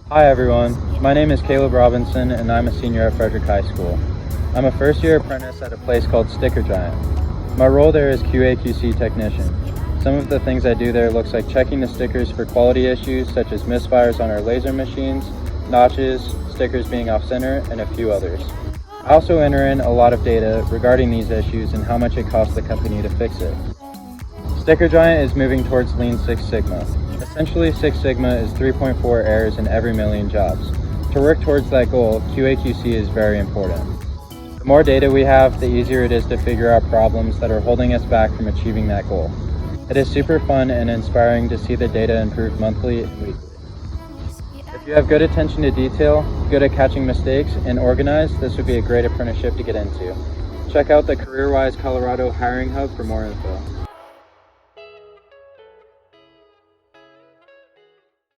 Hi everyone, my name is Caleb Robinson and I'm a senior at Fredrick High School. I'm a first year apprentice at a place called StickerGiant. My role there is QA/QC technician. Some of the things I do there looks like checking the stickers for quality issues such as misfires on our laser machines, notches, stickers being off center, and a few others. I also enter in a lot of data regarding these issues and how much it costs the company to fix it. StickerGiant is moving towards Lean Six Sigma. Essentially, Six Sigma is 3.4 errors in every million jobs. To work towards that goal, QA/QC is very important. The more data we have, the easier it is to figure out problems that are holding us back from achieving that goal. It is super fun and inspiring to see the data improve monthly and weekly. If you have good attention to detail, good at catching mistakes, and organized, this would be a great apprenticeship to get into. Check out the CareerWise Colorado hiring hub for more info.